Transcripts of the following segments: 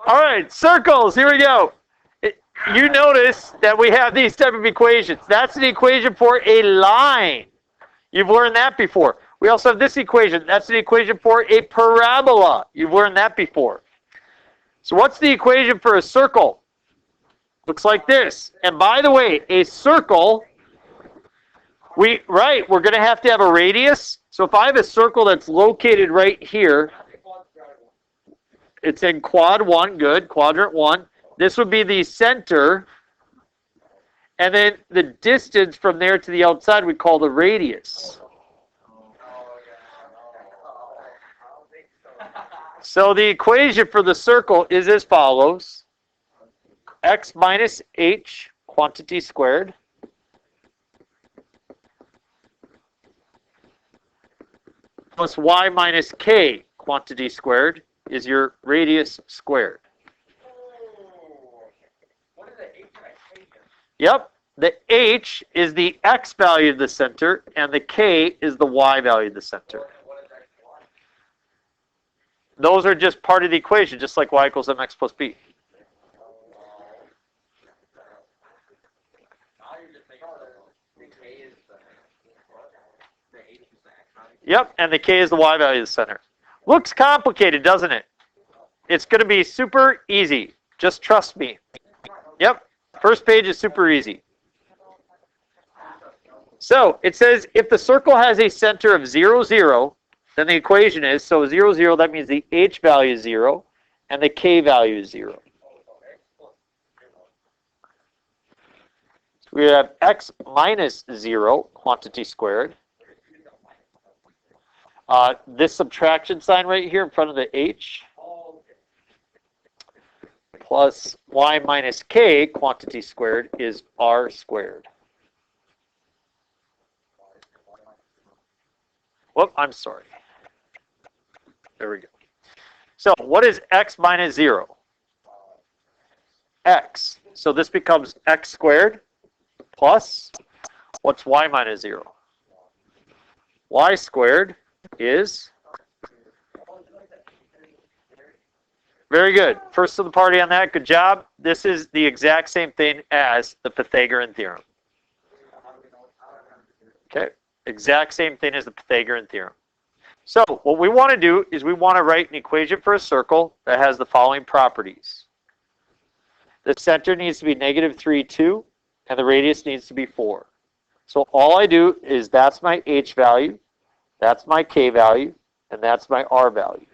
All right, circles, here we go. You notice that we have these type of equations. That's an equation for a line. You've learned that before. We also have this equation. That's an equation for a parabola. You've learned that before. So what's the equation for a circle? Looks like this. And by the way, a circle, we're going to have a radius. So if I have a circle that's located right here, it's in quad 1, good, quadrant 1. This would be the center. And then the distance from there to the outside we call the radius. So the equation for the circle is as follows. X minus h, quantity squared, plus y minus k, quantity squared, is your radius squared. What is the h and k? Yep, the h is the x value of the center, and the k is the y value of the center. What is x, y? Those are just part of the equation, just like y equals mx plus b. Yep, and the k is the y value of the center. Looks complicated, doesn't it? It's going to be super easy. Just trust me. Yep, first page is super easy. So it says if the circle has a center of 0, 0, then the equation is, so 0, 0, that means the h value is 0, and the k value is 0. So we have x minus 0, quantity squared. This subtraction sign right here in front of the h, plus y minus k, quantity squared, is r squared. Whoop, I'm sorry. There we go. So what is x minus 0? X. So this becomes x squared plus, what's y minus 0? Y squared is, very good. First to the party on that. Good job. This is the exact same thing as the Pythagorean theorem. Okay. Exact same thing as the Pythagorean theorem. So what we want to do is we want to write an equation for a circle that has the following properties. The center needs to be negative 3, 2, and the radius needs to be 4. So all I do is that's my h value, that's my k value, and that's my r value.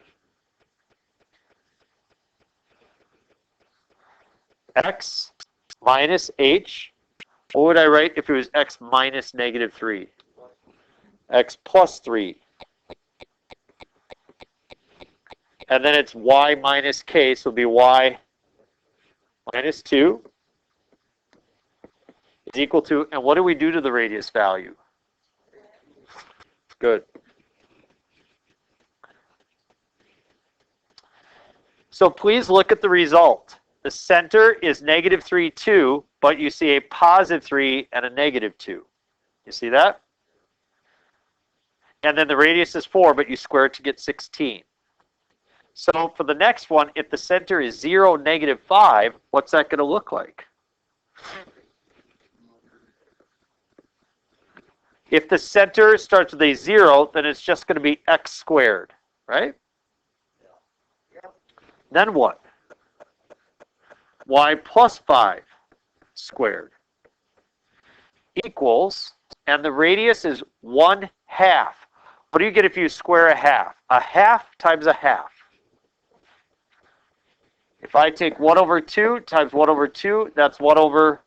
X minus h. What would I write if it was x minus negative 3? X plus 3. And then it's y minus k, so it'll be y minus 2 is equal to, and what do we do to the radius value? Good. So please look at the result. The center is negative 3, 2, but you see a positive 3 and a negative 2. You see that? And then the radius is 4, but you square it to get 16. So for the next one, if the center is 0, negative 5, what's that going to look like? If the center starts with a 0, then it's just going to be x squared, right? Then what? Y plus 5 squared equals, and the radius is 1/2. What do you get if you square a half? A half times a half. If I take 1 over 2 times 1 over 2, that's 1 over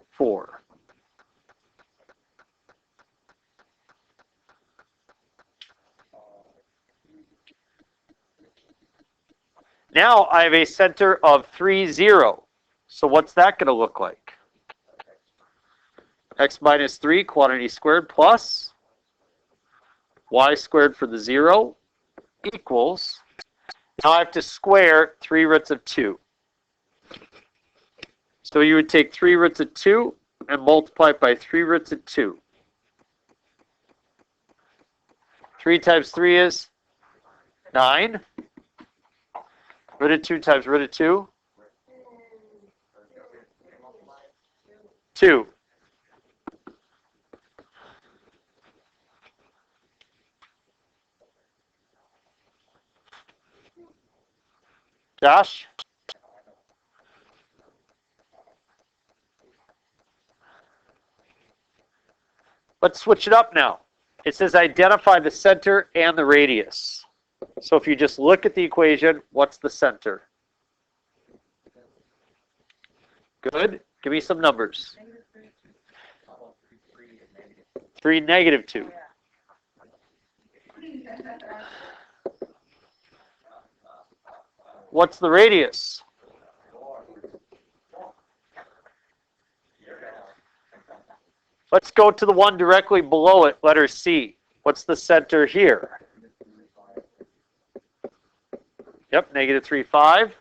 4. Now I have a center of 3, 0. So what's that going to look like? X minus 3, quantity squared, plus y squared for the 0 equals, now I have to square 3 roots of 2. So you would take 3 roots of 2 and multiply it by 3 roots of 2. 3 times 3 is 9. Root of 2 times root of 2? 2. Josh? Let's switch it up now. It says identify the center and the radius. So if you just look at the equation, what's the center? Good. Give me some numbers. 3, negative 2. What's the radius? Let's go to the one directly below it, letter C. What's the center here? Yep, negative 3, 5.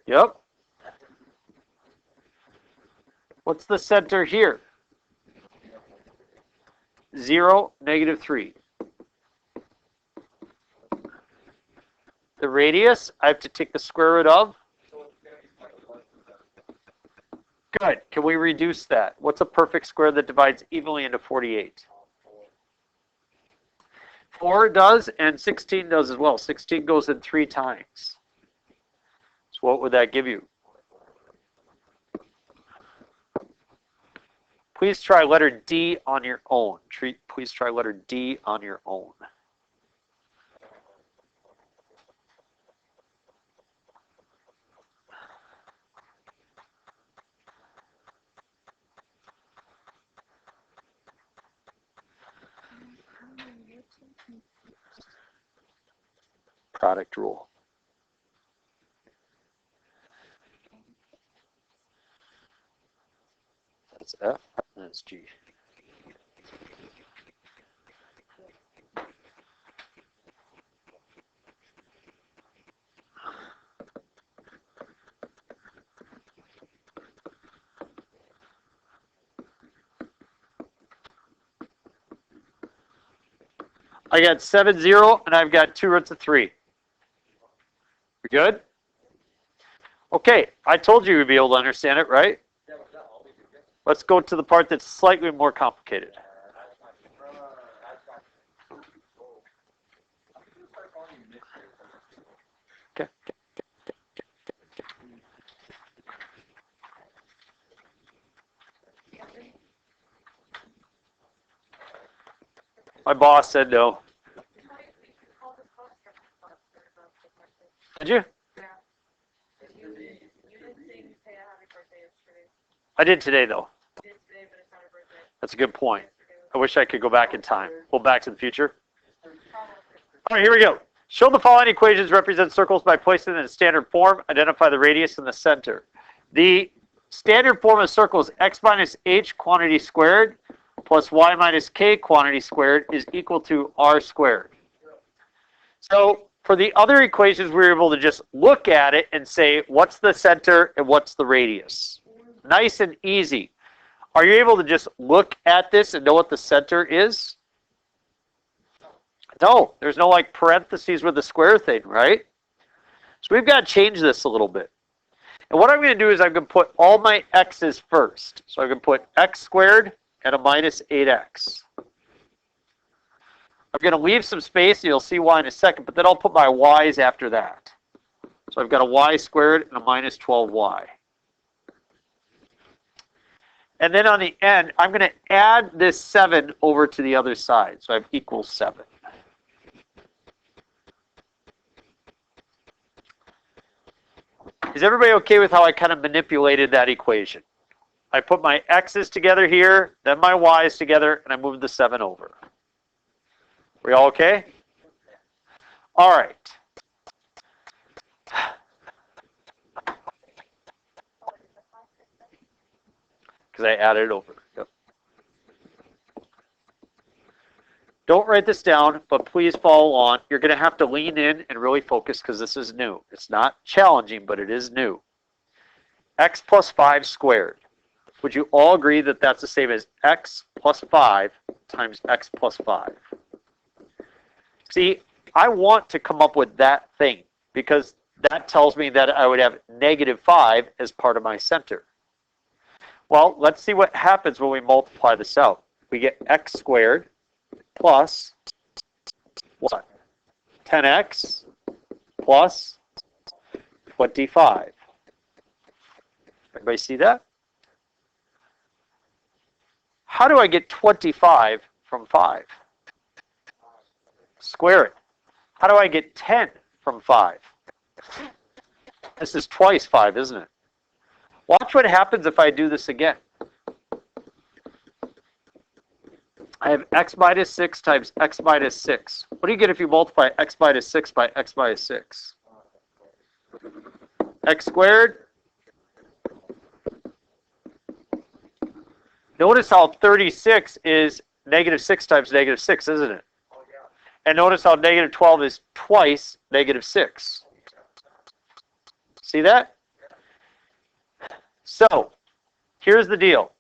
Yep. What's the center here? 0, negative 3. The radius, I have to take the square root of. Good. Can we reduce that? What's a perfect square that divides evenly into 48? 4 does, and 16 does as well. 16 goes in 3 times. So what would that give you? Please try letter D on your own. Please try letter D on your own. Product rule. That's F, and that's G. I got 7, 0, and I've got 2 roots of 3. We good? Okay, I told you you'd be able to understand it, right? Let's go to the part that's slightly more complicated. Okay. My boss said no. Did you? I did today, though. That's a good point. I wish I could go back in time. Go back to the future. All right, here we go. Show the following equations represent circles by placing them in a standard form. Identify the radius and the center. The standard form of circle is x minus h quantity squared plus y minus k quantity squared is equal to r squared. So for the other equations, we were able to just look at it and say, what's the center and what's the radius? Nice and easy. Are you able to just look at this and know what the center is? No, there's no like parentheses with the square thing, right? So we've got to change this a little bit. And what I'm going to do is I'm going to put all my x's first. So I'm going to put x squared and a minus 8x. I'm going to leave some space, and you'll see why in a second, but then I'll put my y's after that. So I've got a y squared and a minus 12y. And then on the end, I'm going to add this 7 over to the other side. So I have equals 7. Is everybody okay with how I kind of manipulated that equation? I put my x's together here, then my y's together, and I moved the 7 over. We all okay? All right. Because I added it over. Yep. Don't write this down, but please follow along. You're going to have to lean in and really focus because this is new. It's not challenging, but it is new. X plus 5 squared. Would you all agree that that's the same as x plus 5 times x plus 5? See, I want to come up with that thing because that tells me that I would have negative 5 as part of my center. Well, let's see what happens when we multiply this out. We get x squared plus what? 10x plus 25. Everybody see that? How do I get 25 from 5? Square it. How do I get 10 from 5? This is twice 5, isn't it? Watch what happens if I do this again. I have x minus 6 times x minus 6. What do you get if you multiply x minus 6 by x minus 6? X squared. Notice how 36 is negative 6 times negative 6, isn't it? And notice how negative 12 is twice negative 6. See that? So, here's the deal.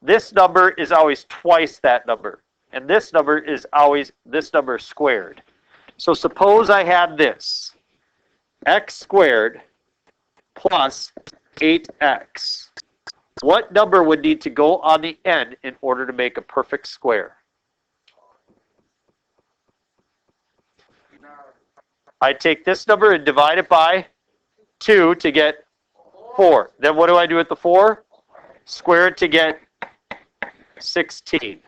This number is always twice that number. And this number is always this number squared. So suppose I had this. X squared plus 8x. What number would need to go on the end in order to make a perfect square? I take this number and divide it by 2 to get 4. Then what do I do with the 4? Square it to get 16.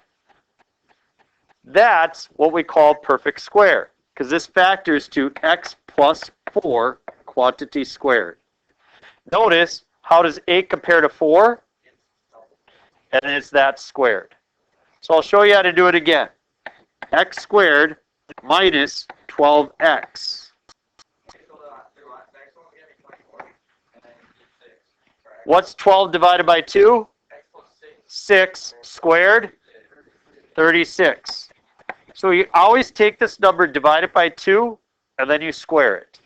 That's what we call perfect square, because this factors to x plus 4 quantity squared. Notice, how does 8 compare to 4? And it's that squared. So I'll show you how to do it again. X squared minus 12x. What's 12 divided by 2? 6 squared, 36. So you always take this number, divide it by 2, and then you square it.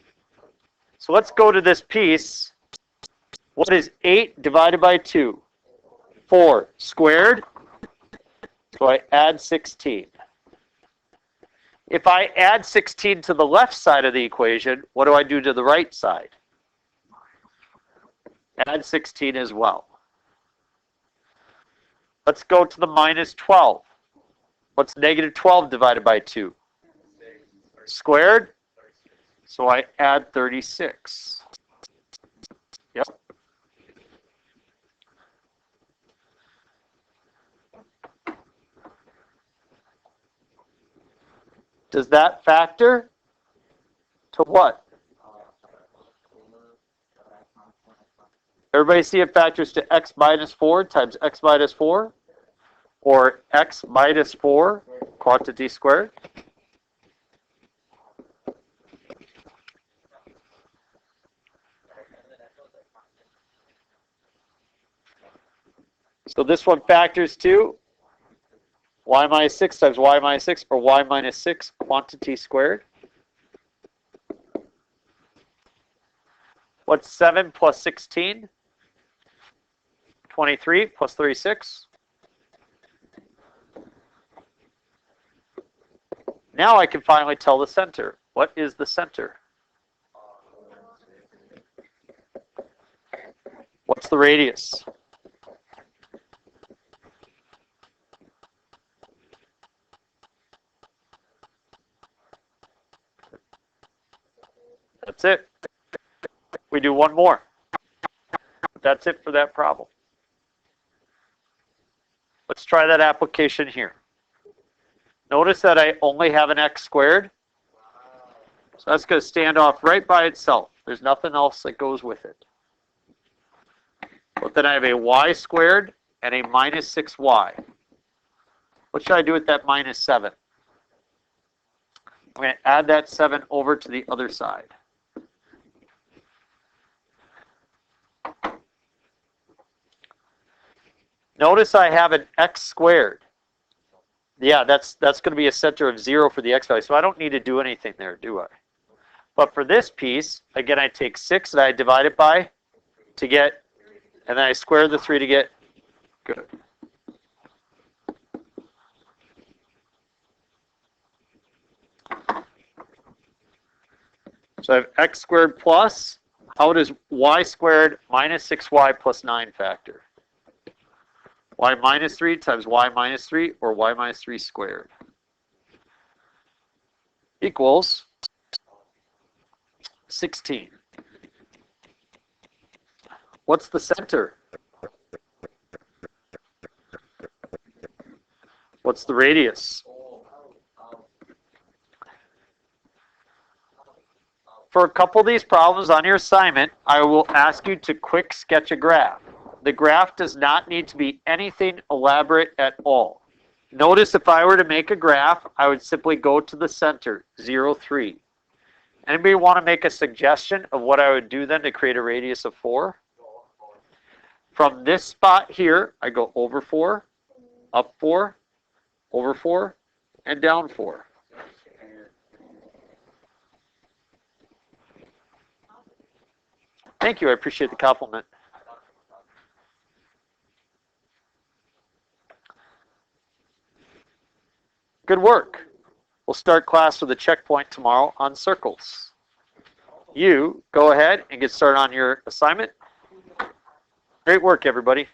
So let's go to this piece. What is 8 divided by 2? 4 squared. So I add 16. If I add 16 to the left side of the equation, what do I do to the right side? Add 16 as well. Let's go to the minus 12. What's negative 12 divided by 2? Squared. So I add 36. Yep. Does that factor to what? Everybody see it factors to x minus 4 times x minus 4? Or x minus 4 quantity squared? So this one factors to y minus 6 times y minus 6, or y minus 6 quantity squared. What's 7 plus 16? 23 plus 36. Now I can finally tell the center. What is the center? What's the radius? That's it. We do one more. That's it for that problem. Let's try that application here. Notice that I only have an x squared. So that's going to stand off right by itself. There's nothing else that goes with it. But then I have a y squared and a minus 6y. What should I do with that minus 7? I'm going to add that 7 over to the other side. Notice I have an x squared. Yeah, that's going to be a center of 0 for the x value. So I don't need to do anything there, do I? But for this piece, again, I take 6 and I divide it by to get, and then I square the 3 to get, good. So I have x squared plus, how does y squared minus 6y plus 9 factor? Y minus 3 times y minus 3 or y minus 3 squared equals 16. What's the center? What's the radius? For a couple of these problems on your assignment, I will ask you to quick sketch a graph. The graph does not need to be anything elaborate at all. Notice if I were to make a graph, I would simply go to the center, 0, 3. Anybody want to make a suggestion of what I would do then to create a radius of 4? From this spot here, I go over 4, up 4, over 4, and down 4. Thank you. I appreciate the compliment. Good work. We'll start class with a checkpoint tomorrow on circles. You go ahead and get started on your assignment. Great work, everybody.